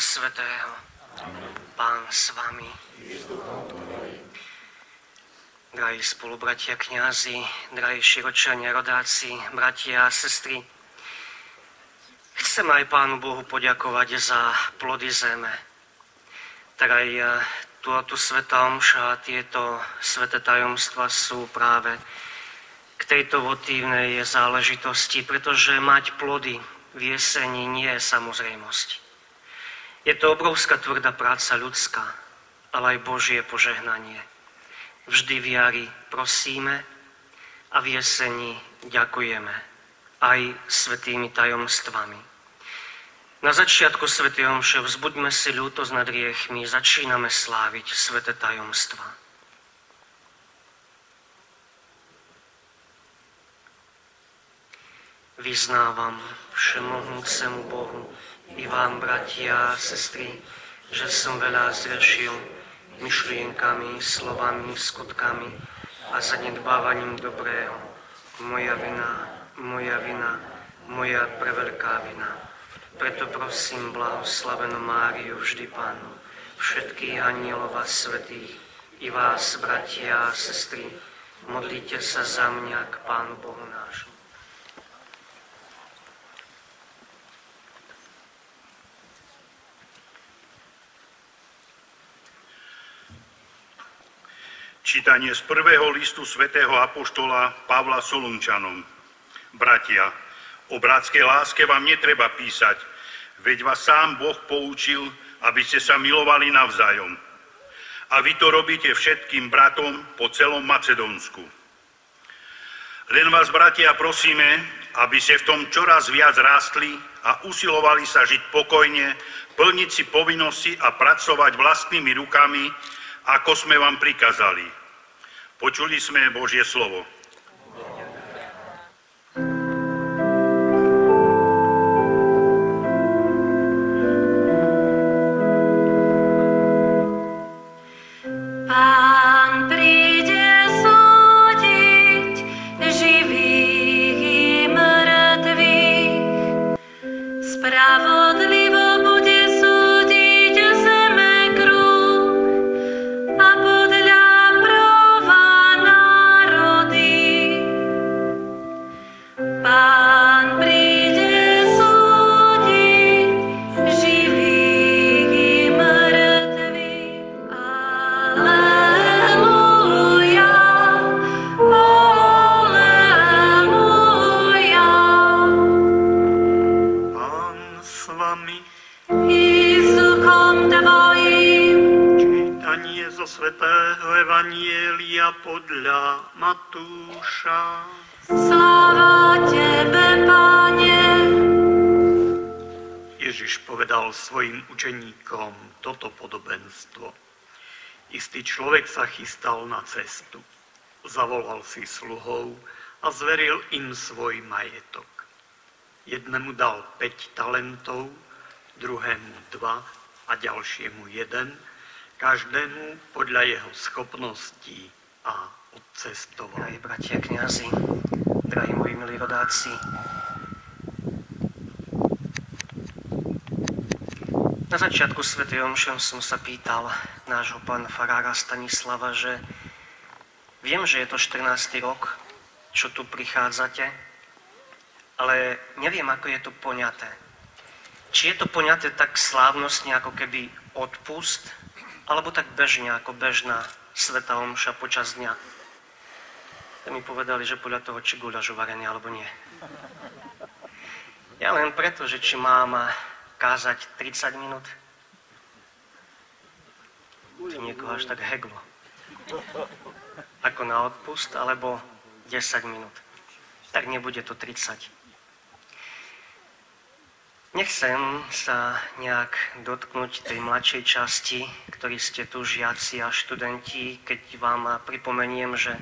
Svätého. Pán s vami. Drahí spolubratia kňazi, drahí širočania, rodáci, bratia a sestry, chcem aj Pánu Bohu poďakovať za plody zeme. Tak aj tu svätá omša a tieto sväté tajomstva sú práve k tejto votívnej záležitosti, pretože mať plody v jeseni nie je samozrejmosť. Je to obrovská tvrdá práca ľudská, ale aj Božie požehnanie. Vždy v jari prosíme a v jeseni ďakujeme aj svätými tajomstvami. Na začiatku svätej omše vzbuďme si ľútosť nad hriechmi, začíname sláviť sväté tajomstvá. Vyznávam všemohúcemu Bohu i vám, bratia a sestry, že som veľa zrešil myšlienkami, slovami, skutkami a zanedbávaním dobrého. Moja vina, moja preveľká vina. Preto prosím blahoslavenú Máriu, vždy Pánu, všetkých anielov a svätých, i vás, bratia a sestry, modlite sa za mňa k Pánu Bohu nášmu. Čítanie z prvého listu svätého apoštola Pavla Solunčanom. Bratia, o bratskej láske vám netreba písať, veď vás sám Boh poučil, aby ste sa milovali navzájom. A vy to robíte všetkým bratom po celom Macedónsku. Len vás, bratia, prosíme, aby ste v tom čoraz viac rástli a usilovali sa žiť pokojne, plniť si povinnosti a pracovať vlastnými rukami, ako sme vám prikázali. Počuli sme Božie slovo. Pán príde súdiť živých i mŕtvych. Spravodlivo bude súdiť zeme kruh a podľa práva národy. Pán príde súdiť živých i mŕtvych. Aleluja, aleluja. Pán s vami. I s duchom tvojim. Čítanie zo svätého Evanjelia podľa Matúša. Sláva tebe, Pane. Ježiš povedal svojim učeníkom toto podobenstvo. Istý človek sa chystal na cestu. Zavolal si sluhov a zveril im svoj majetok. Jednému dal 5 talentov, druhému 2 a ďalšiemu 1, každému podľa jeho schopností a odcestoval. Drahí bratia kňazi, drahí moji milí rodáci, na začiatku svätej omše som sa pýtal nášho pána farára Stanislava, že viem, že je to 14. rok, čo tu prichádzate, ale neviem, ako je to poňaté. Či je to poňaté tak slávnostne, ako keby odpust, alebo tak bežne, ako bežná svätá omša počas dňa. Tak mi povedali, že podľa toho, či guľaš uvarený, alebo nie. Ja len preto, že či mám kázať 30 minút, to niekoho až tak heglo. Ako na odpust, alebo 10 minút. Tak nebude to 30. Nechcem sa nejak dotknúť tej mladšej časti, ktorí ste tu žiaci a študenti, keď vám pripomeniem, že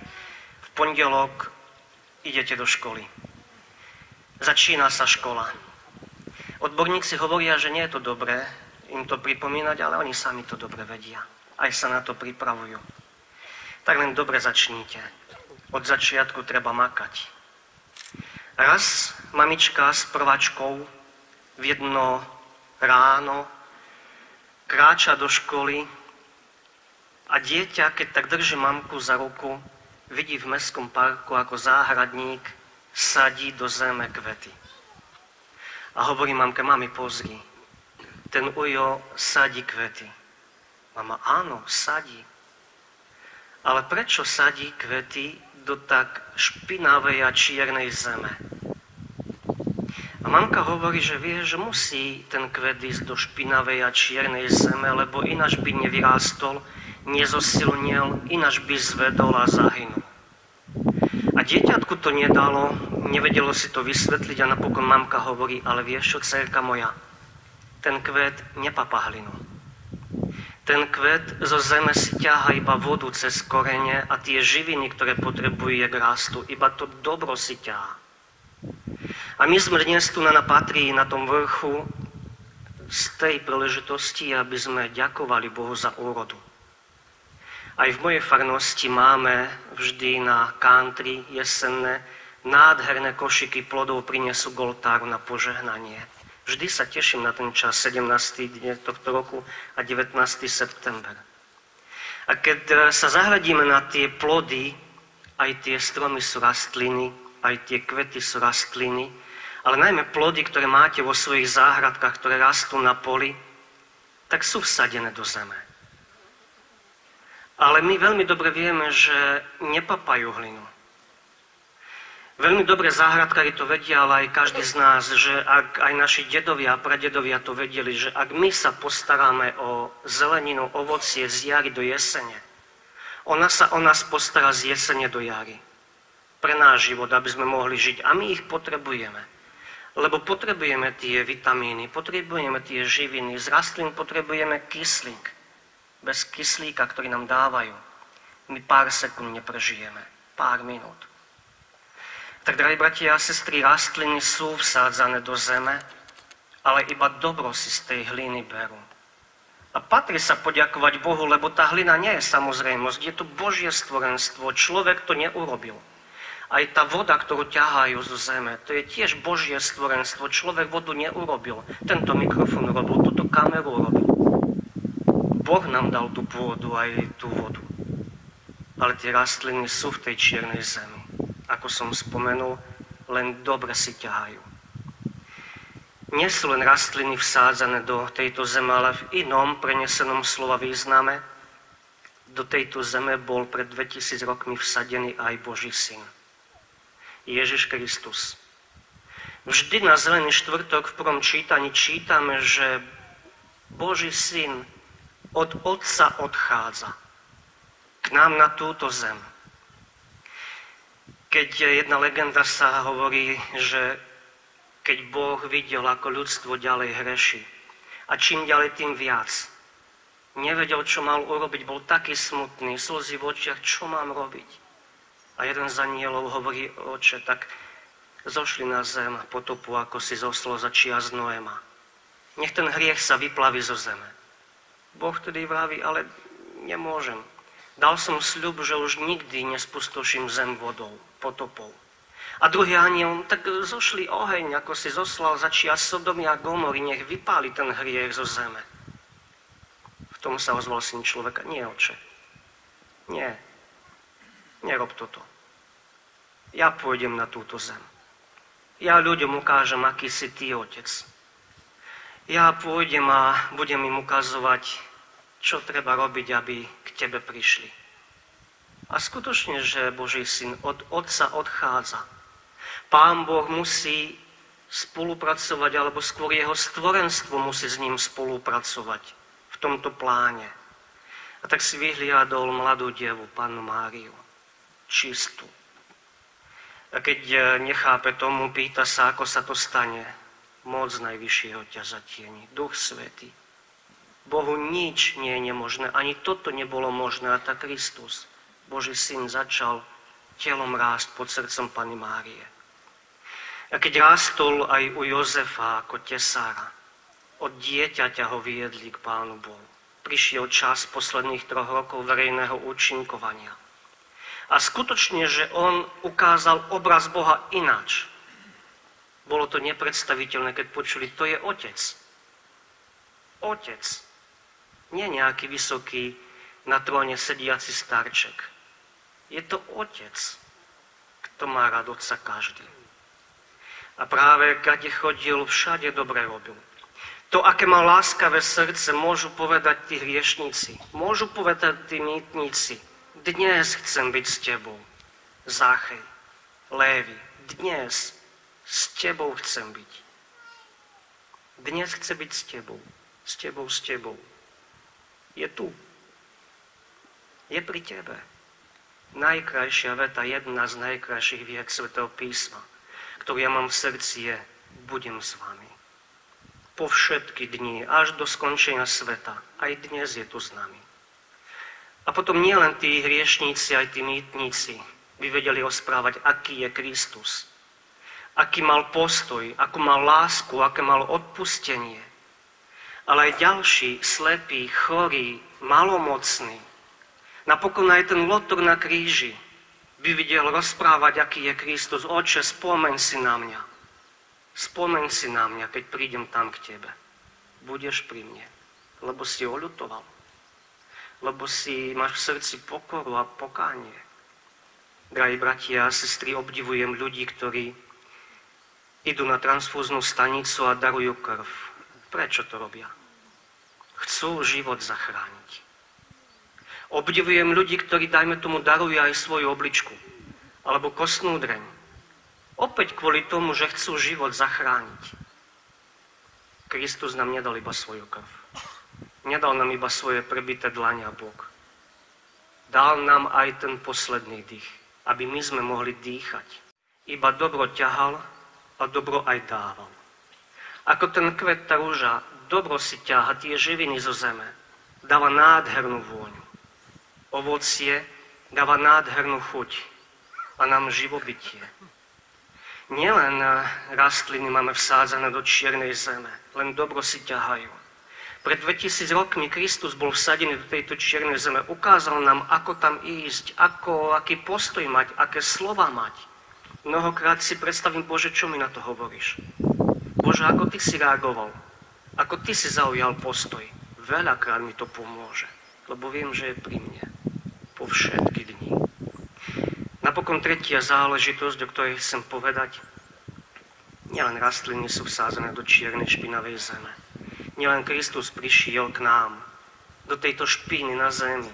v pondelok idete do školy. Začína sa škola. Odborníci hovoria, že nie je to dobré im to pripomínať, ale oni sami to dobre vedia. Aj sa na to pripravujú. Tak len dobre začnite. Od začiatku treba makať. Raz mamička s prváčkou v jedno ráno kráča do školy a dieťa, keď tak drží mamku za ruku, vidí v mestskom parku, ako záhradník sadí do zeme kvety. A hovorí mamke: mami, pozri, ten ujo sadí kvety. Mama: áno, sadí. Ale prečo sadí kvety do tak špinavej a čiernej zeme? A mamka hovorí, že vie, že musí ten kvet ísť do špinavej a čiernej zeme, lebo ináč by nevyrástol, nezosilnil, ináč by zvedol a zahynul. A dieťatku to nedalo, nevedelo si to vysvetliť a napokon mamka hovorí: ale vieš čo, dcérka moja, ten kvet nepapá hlinu. Ten kvet zo zeme si ťaha iba vodu cez korene a tie živiny, ktoré potrebuje k rastu, iba to dobro si ťaha. A my sme dnes tu na Patrí, na tom vrchu, z tej príležitosti, aby sme ďakovali Bohu za úrodu. Aj v mojej farnosti máme vždy na country jesenné nádherné košiky plodov prinesú k oltáru na požehnanie. Vždy sa teším na ten čas, 17. deň tohto roku a 19. september. A keď sa zahľadíme na tie plody, aj tie stromy sú rastliny, aj tie kvety sú rastliny, ale najmä plody, ktoré máte vo svojich záhradkách, ktoré rastú na poli, tak sú vsadené do zeme. Ale my veľmi dobre vieme, že nepapajú hlinu. Veľmi dobre záhradkári to vedia, ale aj každý z nás, že ak aj naši dedovia a pradedovia to vedeli, že ak my sa postaráme o zeleninu, ovocie z jary do jesene, ona sa o nás postará z jesene do jary. Pre náš život, aby sme mohli žiť. A my ich potrebujeme. Lebo potrebujeme tie vitamíny, potrebujeme tie živiny, z rastlín potrebujeme kyslík. Bez kyslíka, ktorý nám dávajú, my pár sekúnd neprežijeme, pár minút. Tak, drahí bratia a sestry, rastliny sú vsádzané do zeme, ale iba dobro si z tej hliny berú. A patrí sa poďakovať Bohu, lebo tá hlina nie je samozrejmosť, je to Božie stvorenstvo, človek to neurobil. Aj tá voda, ktorú ťahajú zo zeme, to je tiež Božie stvorenstvo, človek vodu neurobil. Tento mikrofón urobil, túto kameru urobil. Boh nám dal tú pôdu aj tú vodu. Ale tie rastliny sú v tej čiernej zemi. Ako som spomenul, len dobre si ťahajú. Nie sú len rastliny vsádzané do tejto zeme, ale v inom prenesenom slova význame do tejto zeme bol pred 2000 rokmi vsadený aj Boží syn. Ježiš Kristus. Vždy na Zelený štvrtok v prvom čítaní čítame, že Boží syn od Otca odchádza k nám na túto zem. Keď jedna legenda sa hovorí, že keď Boh videl, ako ľudstvo ďalej hreší a čím ďalej, tým viac, nevedel, čo mal urobiť, bol taký smutný, slzy v očiach, čo mám robiť. A jeden z anielov hovorí: Oče, tak zošli na zem potopu, ako si zoslal za čias Noema. Nech ten hriech sa vyplaví zo zeme. Boh tedy vraví: ale nemôžem. Dal som sľub, že už nikdy nespustoším zem vodou, potopou. A druhý aniel: tak zošli oheň, ako si zoslal za čias Sodomy a Gomory, nech vypáli ten hriech zo zeme. V tom sa ozval syn človeka: nie, oče, nie, nerob toto. Ja pôjdem na túto zem. Ja ľuďom ukážem, aký si ty, otec. Ja pôjdem a budem im ukazovať, čo treba robiť, aby k tebe prišli. A skutočne, že Boží syn od Otca odchádza. Pán Boh musí spolupracovať, alebo skôr jeho stvorenstvo musí s ním spolupracovať v tomto pláne. A tak si vyhliadol mladú devu, Pannu Máriu, čistú. A keď nechápe tomu, pýta sa, ako sa to stane. Moc najvyššieho ťa zatieni, Duch Svätý. Bohu nič nie je nemožné, ani toto nebolo možné, a tak Kristus, Boží syn, začal telom rásť pod srdcom Panny Márie. A keď rástol aj u Jozefa ako tesára, od dieťaťa ho viedli k Pánu Bohu. Prišiel čas posledných 3 rokov verejného účinkovania. A skutočne, že on ukázal obraz Boha ináč. Bolo to nepredstaviteľné, keď počuli, to je Otec. Otec. Nie nejaký vysoký na tróne sediaci starček. Je to Otec, kto má rád Otca každý. A práve kade chodil, všade dobre robil. To, aké mal láskavé srdce, môžu povedať tí hriešníci, môžu povedať tí mýtnici. Dnes chcem byť s tebou, Záchej, Lévi, dnes s tebou chcem byť. Dnes chce byť s tebou, s tebou, s tebou. Je tu. Je pri tebe. Najkrajšia veta, jedna z najkrajších viet Svätého písma, ktorú ja mám v srdci, je: budem s vami. Po všetky dni, až do skončenia sveta. Aj dnes je tu s nami. A potom nielen tí hriešníci, aj tí mýtníci by vedeli rozprávať, aký je Kristus. Aký mal postoj, akú mal lásku, aké mal odpustenie. Ale aj ďalší, slepí, chorí, malomocní. Napokon aj ten lotor na kríži by videl rozprávať, aký je Kristus. Oče, spomeň si na mňa. Spomeň si na mňa, keď prídem tam k tebe. Budeš pri mne, lebo si oľutoval. Lebo si máš v srdci pokoru a pokánie. Drahí bratia a sestry, obdivujem ľudí, ktorí idú na transfúznú stanicu a darujú krv. Prečo to robia? Chcú život zachrániť. Obdivujem ľudí, ktorí, dajme tomu, darujú aj svoju obličku alebo kostnú dreň. Opäť kvôli tomu, že chcú život zachrániť. Kristus nám nedal iba svoju krv. Nedal nám iba svoje prebité dlane a bok. Dal nám aj ten posledný dých, aby my sme mohli dýchať. Iba dobro ťahal a dobro aj dával. Ako ten kvet, tá rúža, dobro si ťaha tie živiny zo zeme. Dáva nádhernú vôňu. Ovocie dáva nádhernú chuť a nám živobytie. Nielen rastliny máme vsádzané do čiernej zeme, len dobro si ťahajú. Pred 2000 rokmi Kristus bol vsadený do tejto čiernej zeme. Ukázal nám, ako tam ísť, aký postoj mať, aké slova mať. Mnohokrát si predstavím, Bože, čo mi na to hovoríš? Bože, ako ty si reagoval? Ako ty si zaujal postoj? Veľakrát mi to pomôže, lebo viem, že je pri mne. Po všetky dni. Napokon tretia záležitosť, o ktorej chcem povedať, nielen rastliny sú vsázané do čiernej špinavej zeme. Nielen Kristus prišiel k nám, do tejto špiny na zemi,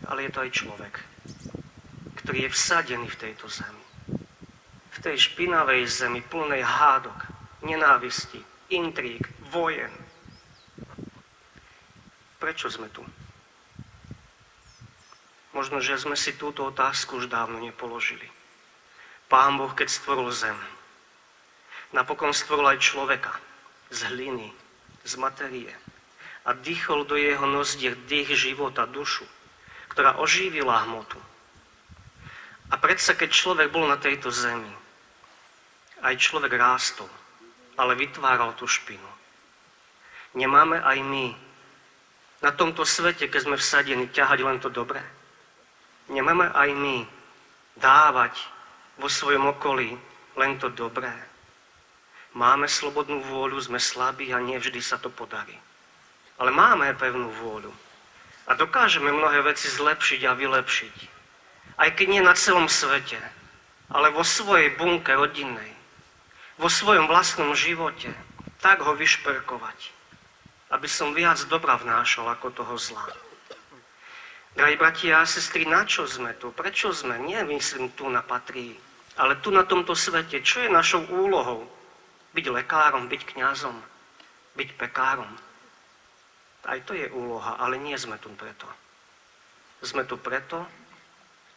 ale je to aj človek, ktorý je vsadený v tejto zemi. V tej špinavej zemi, plnej hádok, nenávisti, intríg, vojen. Prečo sme tu? Možno, že sme si túto otázku už dávno nepoložili. Pán Boh, keď stvoril zem, napokon stvoril aj človeka z hliny, z materie a dýchol do jeho nozdier dých života, dušu, ktorá oživila hmotu. A predsa, keď človek bol na tejto zemi, aj človek rástol, ale vytváral tú špinu. Nemáme aj my na tomto svete, keď sme vsadení, ťahať len to dobré? Nemáme aj my dávať vo svojom okolí len to dobré? Máme slobodnú vôľu, sme slabí a nevždy sa to podarí. Ale máme pevnú vôľu a dokážeme mnohé veci zlepšiť a vylepšiť. Aj keď nie na celom svete, ale vo svojej bunke rodinnej, vo svojom vlastnom živote, tak ho vyšperkovať, aby som viac dobra vnášal ako toho zla. Drahí bratia a sestry, na čo sme tu? Prečo sme? Nie, myslím, tu na patrí, ale tu na tomto svete. Čo je našou úlohou? Byť lekárom, byť kňazom, byť pekárom. Aj to je úloha, ale nie sme tu preto. Sme tu preto,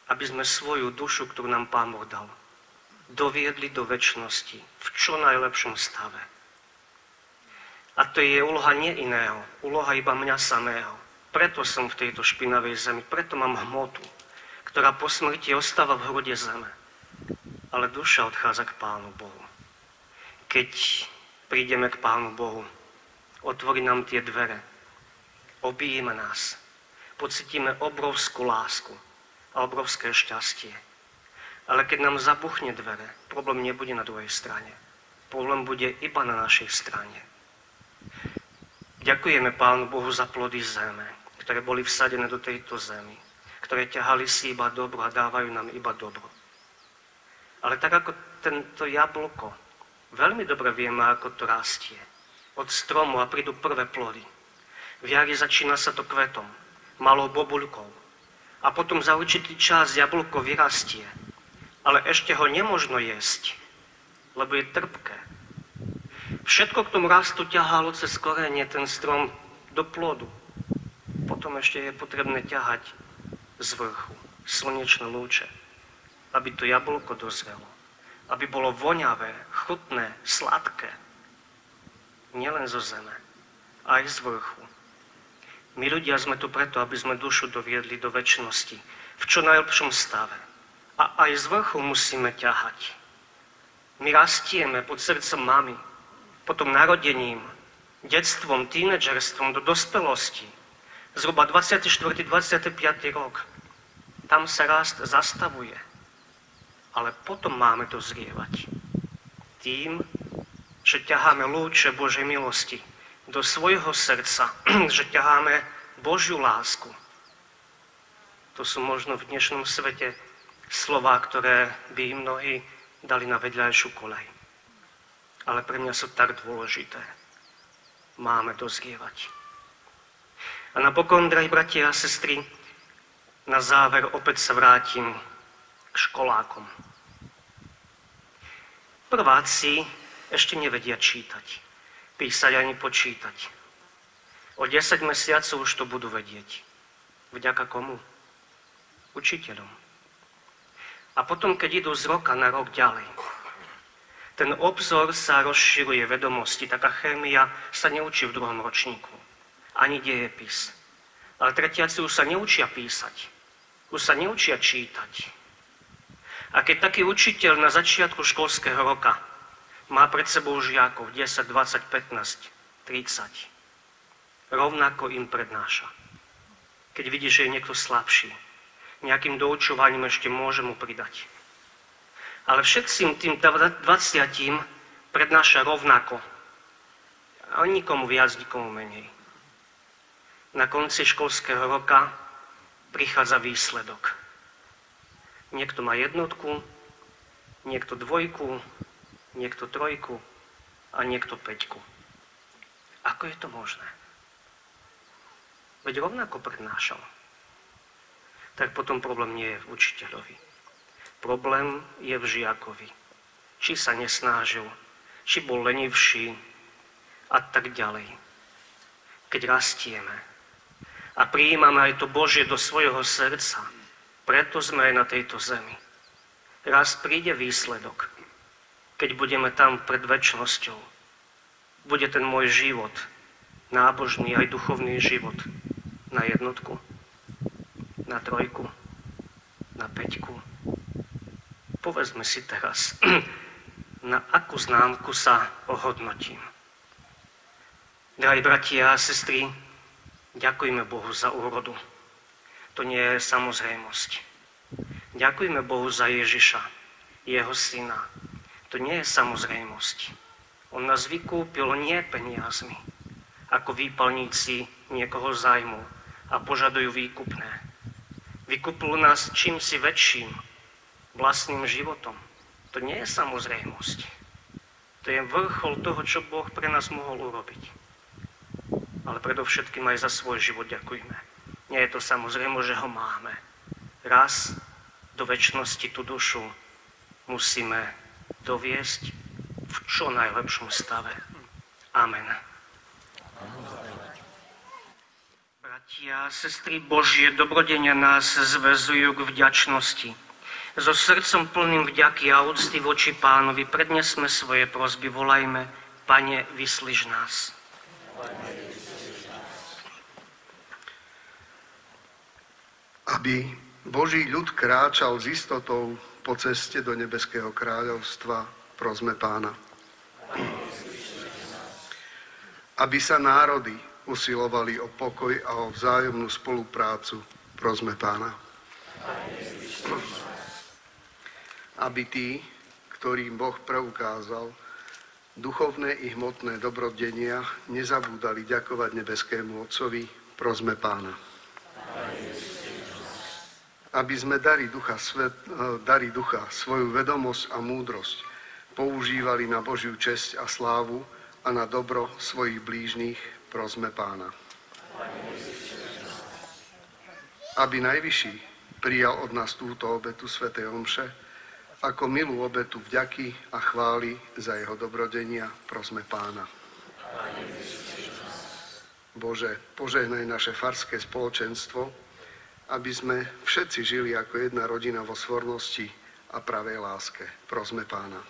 aby sme svoju dušu, ktorú nám Pán Boh dal, doviedli do večnosti v čo najlepšom stave. A to je úloha nie iného, úloha iba mňa samého. Preto som v tejto špinavej zemi, preto mám hmotu, ktorá po smrti ostáva v hrode zeme. Ale duša odchádza k Pánu Bohu. Keď prídeme k Pánu Bohu, otvorí nám tie dvere, objíma nás, pocítime obrovskú lásku a obrovské šťastie. Ale keď nám zabuchne dvere, problém nebude na druhej strane. Problém bude iba na našej strane. Ďakujeme Pánu Bohu za plody zeme, ktoré boli vsadené do tejto zemi, ktoré ťahali si iba dobro a dávajú nám iba dobro. Ale tak ako tento jablko, veľmi dobre vieme, ako to rastie. Od stromu a prídu prvé plody. V jari začína sa to kvetom, malou bobuľkou. A potom za určitý čas jablko vyrastie. Ale ešte ho nemožno jesť, lebo je trpké. Všetko k tomu rastu ťahalo cez korenie ten strom do plodu. Potom ešte je potrebné ťahať z vrchu slnečné lúče, aby to jablko dozrelo. Aby bolo voňavé, chutné, sladké. Nielen zo zeme, aj z vrchu. My ľudia sme tu preto, aby sme dušu doviedli do večnosti, v čo najlepšom stave. A aj z vrchu musíme ťahať. My rastieme pod srdcom mamy, potom narodením, detstvom, tínedžerstvom do dospelosti. Zhruba 24. 25. rok. Tam sa rast zastavuje. Ale potom máme dozrievať. Tým, že ťaháme lúče Božej milosti do svojho srdca, že ťaháme Božiu lásku. To sú možno v dnešnom svete slová, ktoré by mnohí dali na vedľajšiu koľaj. Ale pre mňa sú tak dôležité. Máme dozrievať. A napokon, drahí bratia a sestry, na záver opäť sa vrátim k školákom. Prváci ešte nevedia čítať, písať ani počítať. O 10 mesiacov už to budú vedieť. Vďaka komu? Učiteľom. A potom, keď idú z roka na rok ďalej, ten obzor sa rozširuje vedomosti. Taká chémia sa neučí v 2. ročníku. Ani dejepis. Ale tretiaci už sa neučia písať. Už sa neučia čítať. A keď taký učiteľ na začiatku školského roka má pred sebou žiakov 10, 20, 15, 30, rovnako im prednáša. Keď vidí, že je niekto slabší, nejakým doučovaním ešte môže mu pridať. Ale všetkým tým 20 prednáša rovnako. A nikomu viac, nikomu menej. Na konci školského roka prichádza výsledok. Niekto má 1, niekto 2, niekto 3 a niekto 5. Ako je to možné? Veď rovnako prednášal. Tak potom problém nie je v učiteľovi. Problém je v žiakovi. Či sa nesnážil, či bol lenivší a tak ďalej. Keď rastieme a prijímame aj to Božie do svojho srdca, preto sme aj na tejto zemi. Raz príde výsledok, keď budeme tam pred večnosťou. Bude ten môj život, nábožný aj duchovný život, na 1, na 3, na 5. Povedzme si teraz, na akú známku sa ohodnotím. Drahí bratia a sestry, ďakujme Bohu za úrodu. To nie je samozrejmosť. Ďakujme Bohu za Ježiša, jeho syna. To nie je samozrejmosť. On nás vykúpil nie peniazmi, ako výpalníci niekoho zájmu a požadujú výkupné. Vykúpil nás čímsi väčším, vlastným životom. To nie je samozrejmosť. To je vrchol toho, čo Boh pre nás mohol urobiť. Ale predovšetkým aj za svoj život ďakujme. Nie je to samozrejme, že ho máme. Raz do večnosti tú dušu musíme doviesť v čo najlepšom stave. Amen. Bratia a sestry, Božie dobrodenia nás zväzujú k vďačnosti. So srdcom plným vďaky a úcty voči Pánovi prednesme svoje prosby, volajme: Pane, vyslíš nás. Aby Boží ľud kráčal s istotou po ceste do nebeského kráľovstva, prosme Pána. Aby sa národy usilovali o pokoj a o vzájomnú spoluprácu, prosme Pána. Aby tí, ktorým Boh preukázal, duchovné i hmotné dobrodenia nezabúdali ďakovať nebeskému Otcovi, prosme Pána. Aby sme dary ducha, svoju vedomosť a múdrosť používali na Božiu česť a slávu a na dobro svojich blížnych, prosme Pána. Aby Najvyšší prijal od nás túto obetu svätej omše ako milú obetu vďaky a chvály za jeho dobrodenia, prosme Pána. Bože, požehnaj naše farské spoločenstvo, aby sme všetci žili ako jedna rodina vo svornosti a pravej láske. Prosme Pána.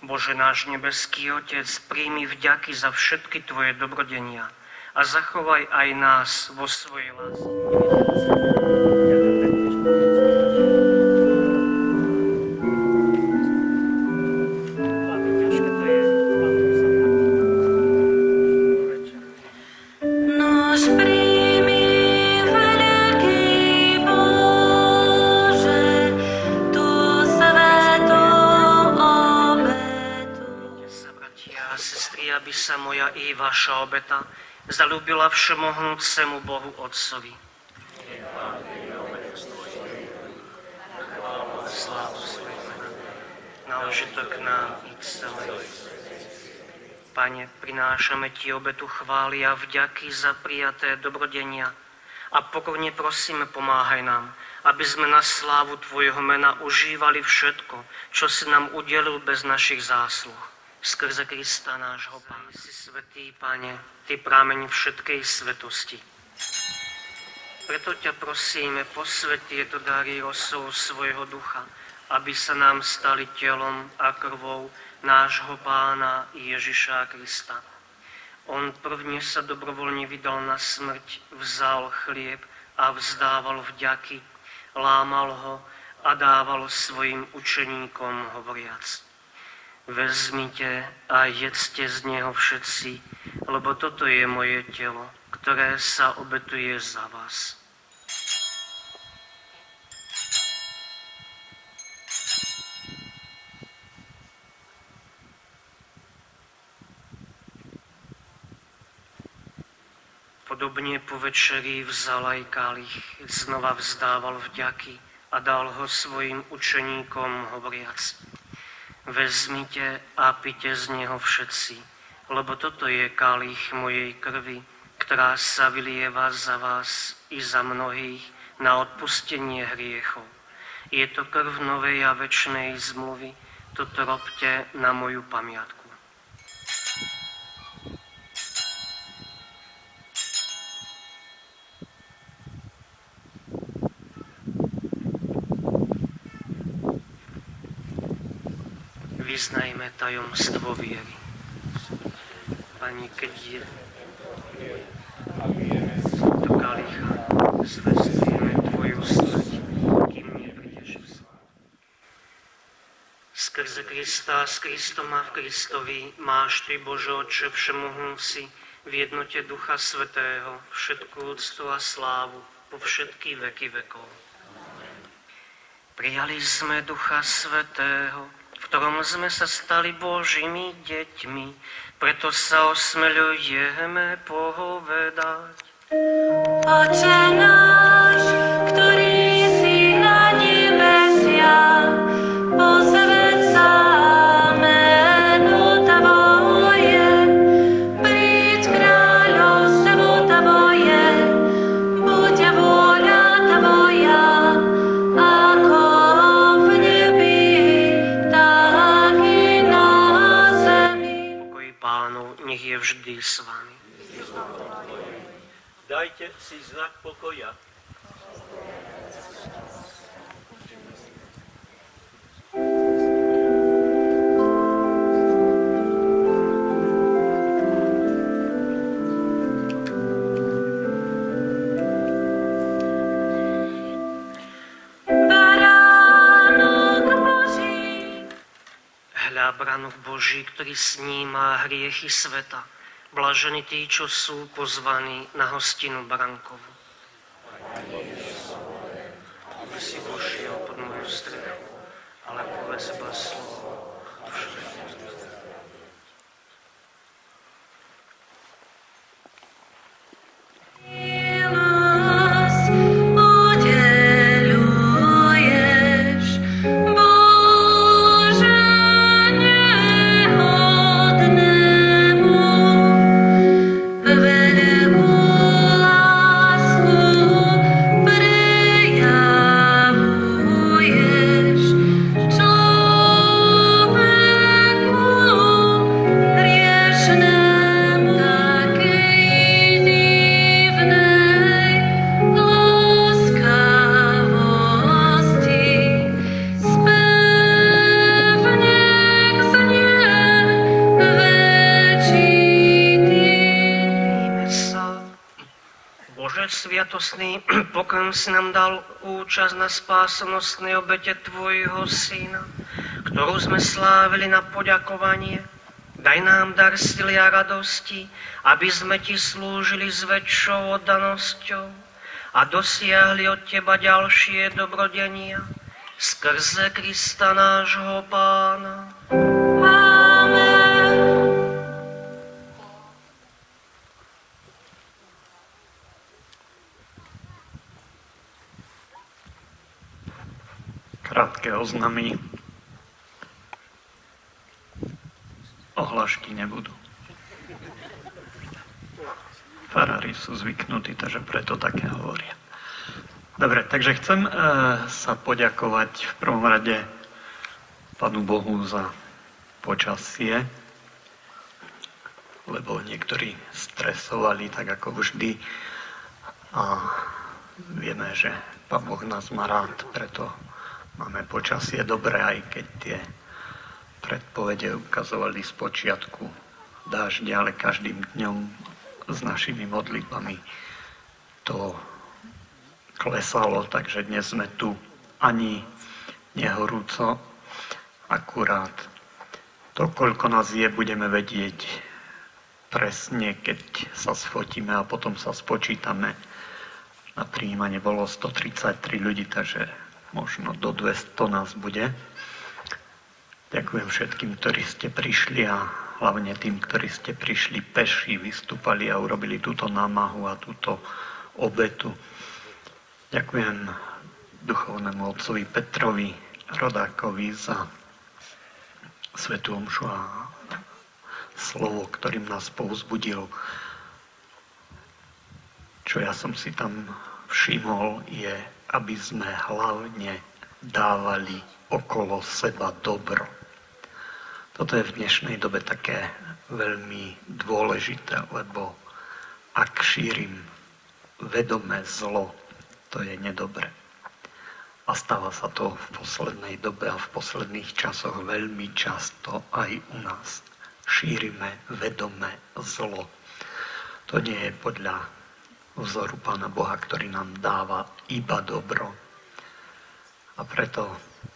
Bože náš nebeský Otec, príjmi vďaky za všetky Tvoje dobrodenia a zachovaj aj nás vo svojej láske. Aby sa moja i vaša obeta zaľúbila všemohúcemu Bohu Otcovi. Slávu svojho mena, na užitok nám i celej. Pane, prinášame Ti obetu chvály a vďaky za prijaté dobrodenia a pokorne prosíme, pomáhaj nám, aby sme na slávu Tvojho mena užívali všetko, čo si nám udelil bez našich zásluh. Skrze Krista nášho Pána. Si svätý, Pane, Ty prameň všetkej svetosti. Preto ťa prosíme, posväť tieto dary rosou svojho ducha, aby sa nám stali telom a krvou nášho Pána Ježiša Krista. On prvne sa dobrovoľne vydal na smrť, vzal chlieb a vzdával vďaky, lámal ho a dával svojim učeníkom hovoriac: Vezmite a jedzte z neho všetci, lebo toto je moje telo, ktoré sa obetuje za vás. Podobne po večeri vzal aj kalich, znova vzdával vďaky a dal ho svojim učeníkom hovoriac: Vezmite a pite z neho všetci, lebo toto je kalich mojej krvi, ktorá sa vylieva za vás i za mnohých na odpustenie hriechov. Je to krv novej a večnej zmluvy, toto robte na moju pamiatku. Vyznajme tajomstvo viery. Pani, keď je do kalicha, zvestujeme Tvoju smrť, kým neprídeš v slávu. Skrze Krista, s Kristom a v Kristovi máš Ty, Bože Otče všemohúci, v jednote Ducha Svätého, všetku úctu a slávu po všetky veky vekov. Prijali sme Ducha Svätého, v ktorom sme sa stali Božími deťmi, preto sa osmeľujeme povedať. Oče náš, ktorý si na nebesiach, posväť sa meno Tvoje, príď kráľovstvo Tvoje, buď vôľa Tvoja, ako v nebi, tak i na zemi. Pokoj Pánov, nech je vždy s vami. Dajte si znak pokoja. Baránok Boží, Hľa, Baránok Boží, ktorý sníma hriechy sveta. Blažení tí, čo sú pozvaní na hostinu baránkovú. Aby si vošiel pod moju strechu. seba slovo. Sviatostný pokrm si nám dal účasť na spásonosnej obete Tvojho Syna, ktorú sme slávili na poďakovanie. Daj nám dar sily a radosti, aby sme Ti slúžili s väčšou oddanosťou a dosiahli od Teba ďalšie dobrodenia skrze Krista nášho Pána. Krátke oznamy. Ohlášky nebudú. Farári sú zvyknutí, takže preto také hovoria. Dobre, takže chcem sa poďakovať v prvom rade Pánu Bohu za počasie, lebo niektorí stresovali, tak ako vždy. A vieme, že Pán Boh nás má rád, preto máme počasie dobré, aj keď tie predpovede ukazovali z počiatku dážď, ale každým dňom s našimi modlitbami to klesalo, takže dnes sme tu ani nehorúco, akurát to, koľko nás je, budeme vedieť presne, keď sa sfotíme a potom sa spočítame. Na prijímanie bolo 133 ľudí, takže možno do 200 nás bude. Ďakujem všetkým, ktorí ste prišli a hlavne tým, ktorí ste prišli peši, vystúpali a urobili túto námahu a túto obetu. Ďakujem duchovnému otcovi Petrovi Rodákovi za svätú omšu a slovo, ktorým nás povzbudil. Čo ja som si tam všimol, je, aby sme hlavne dávali okolo seba dobro. Toto je v dnešnej dobe také veľmi dôležité, lebo ak šírim vedomé zlo, to je nedobre. A stáva sa to v poslednej dobe a v posledných časoch veľmi často aj u nás. Šírime vedomé zlo. To nie je podľa vzoru Pána Boha, ktorý nám dáva iba dobro. A preto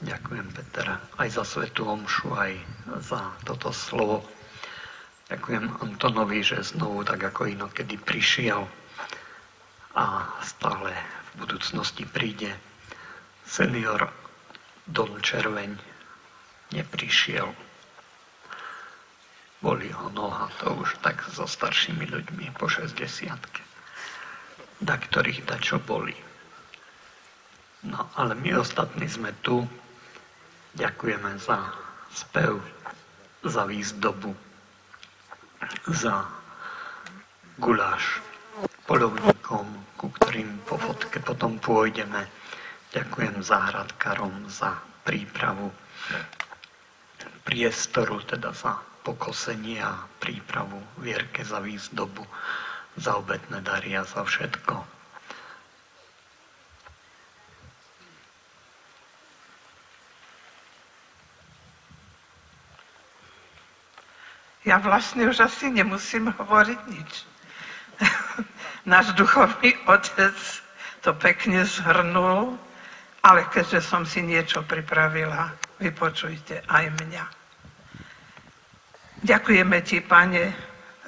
ďakujem, Peter, aj za svätú omšu, aj za toto slovo. Ďakujem Antonovi, že znovu, tak ako inokedy, prišiel a stále v budúcnosti príde. Senior Don Červeň neprišiel. Boli ho noha, to už tak so staršími ľuďmi po 60-ke. Da ktorých dačo boli. No, ale my ostatní sme tu. Ďakujeme za spev, za výzdobu, za guláš poľovníkom, ku ktorým po fotke potom pôjdeme. Ďakujem záhradkárom za prípravu priestoru, teda za pokosenie a prípravu, Vierke za výzdobu, za obetné dary a za všetko. Ja vlastne už asi nemusím hovoriť nič. Náš duchovný otec to pekne zhrnul, ale keďže som si niečo pripravila, vypočujte aj mňa. Ďakujeme Ti, Pane,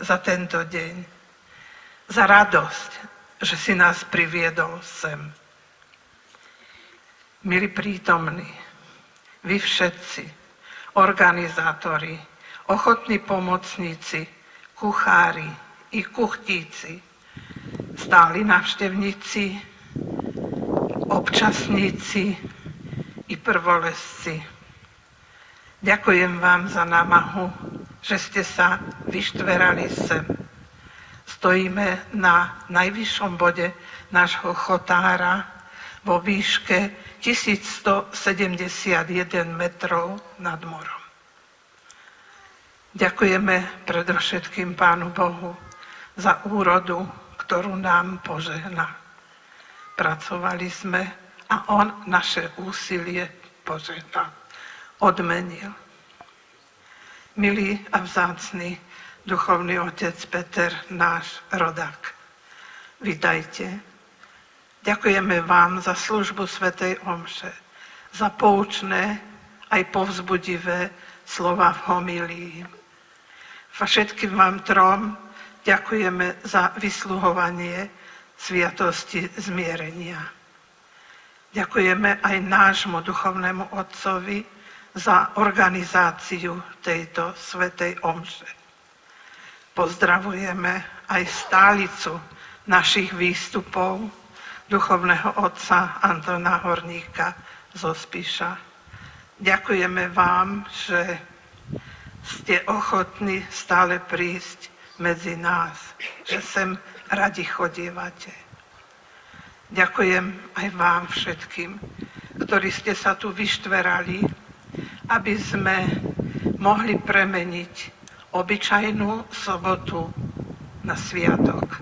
za tento deň, za radosť, že si nás priviedol sem. Milí prítomní, vy všetci, organizátori, ochotní pomocníci, kuchári i kuchtíci, stáli návštevníci, občasníci i prvolezci. Ďakujem vám za námahu, že ste sa vyštverali sem. Stojíme na najvyššom bode nášho chotára vo výške 1171 metrov nad morom. Ďakujeme predovšetkým Pánu Bohu za úrodu, ktorú nám požehná. Pracovali sme a On naše úsilie požehnal, odmenil. Milý a vzácny duchovný otec Peter, náš rodák, vitajte. Ďakujeme vám za službu svätej omše, za poučné aj povzbudivé slova v homílii. Všetkým vám trom ďakujeme za vysluhovanie sviatosti zmierenia. Ďakujeme aj nášmu duchovnému otcovi za organizáciu tejto svätej omše. Pozdravujeme aj stálicu našich výstupov, duchovného otca Antona Horníka zo Spiša. Ďakujeme vám, že ste ochotní stále prísť medzi nás, že sem radi chodievate. Ďakujem aj vám všetkým, ktorí ste sa tu vyštverali, aby sme mohli premeniť obyčajnú sobotu na sviatok.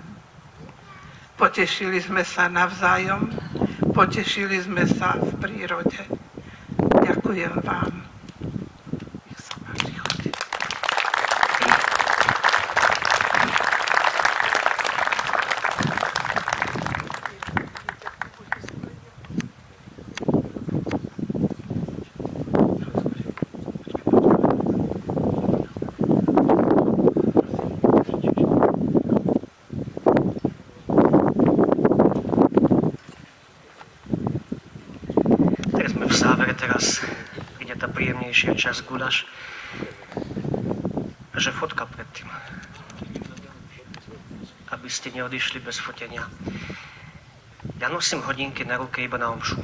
Potešili sme sa navzájom, potešili sme sa v prírode. Ďakujem vám. Nech sa páči, chodte. Čas guľaš, že fotka predtým, aby ste neodišli bez fotenia. Ja nosím hodinky na ruke iba na omšu,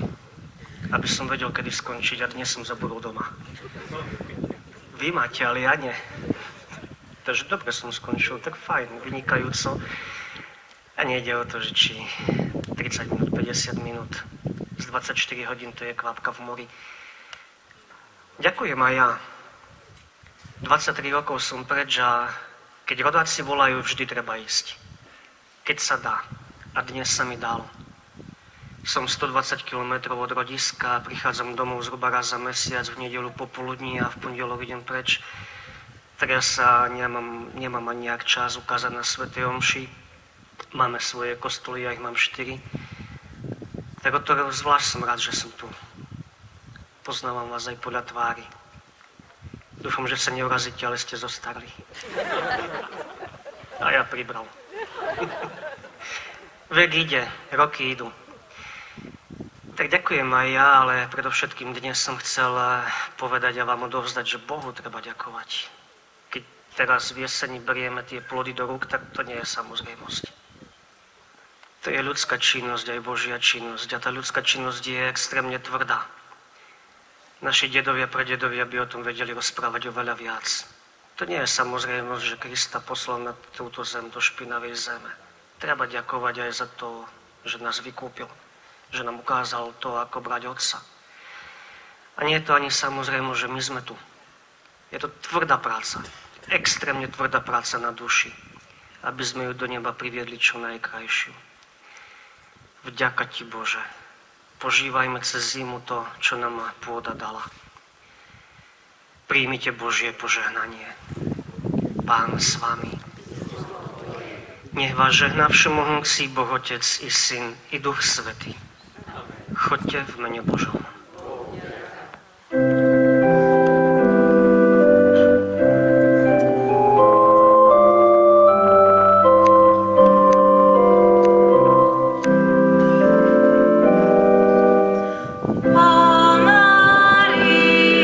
aby som vedel, kedy skončiť, a dnes som zabudol doma. Vy máte, ale ja nie. Takže dobre som skončil, tak fajn, vynikajúco. A nejde o to, že či 30 minút, 50 minút, z 24 hodín to je kvapka v mori. Ďakujem aj ja. 23 rokov som preč a keď rodáci volajú, vždy treba ísť. Keď sa dá. A dnes sa mi dalo. Som 120 km od rodiska, prichádzam domov zhruba raz za mesiac, v nedeľu popoludní a v pondelok idem preč. Teraz sa nemám ani nejak čas ukázať na svätej omši. Máme svoje kostoly, ja ich mám 4. Tak o to zvlášť som rád, že som tu. Poznávam vás aj podľa tvári. Dúfam, že sa neurazíte, ale ste zostarli. A ja pribral. Vek ide, roky idú. Tak ďakujem aj ja, ale predovšetkým dnes som chcel povedať a vám odovzdať, že Bohu treba ďakovať. Keď teraz v jeseni berieme tie plody do rúk, tak to nie je samozrejmosť. To je ľudská činnosť, aj Božia činnosť. A tá ľudská činnosť je extrémne tvrdá. Naši dedovia, pradedovia by o tom vedeli rozprávať oveľa viac. To nie je samozrejmosť, že Krista poslal na túto zem, do špinavej zeme. Treba ďakovať aj za to, že nás vykúpil, že nám ukázal to, ako brať Otca. A nie je to ani samozrejmosť, že my sme tu. Je to tvrdá práca, extrémne tvrdá práca na duši, aby sme ju do neba priviedli čo najkrajšiu. Vďaka Ti, Bože. Požívajme cez zimu to, čo nám pôda dala. Príjmite Božie požehnanie. Pán s vami. Nech vás žehná všemohúci Boh Otec i Syn i Duch Svätý. Choďte v mene Božom. O Marii,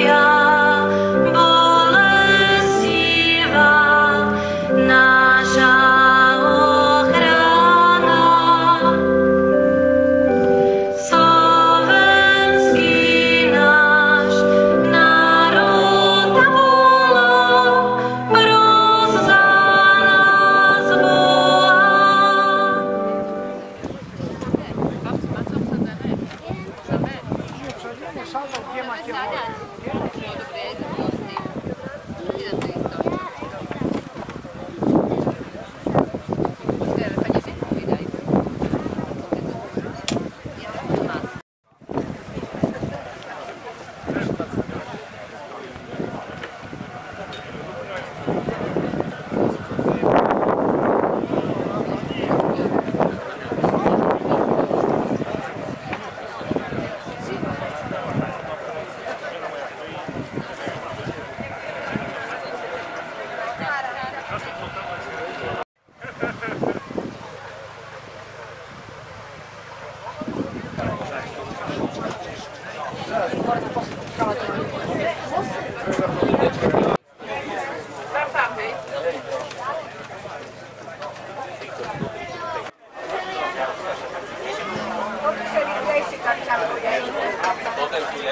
Ďakujem.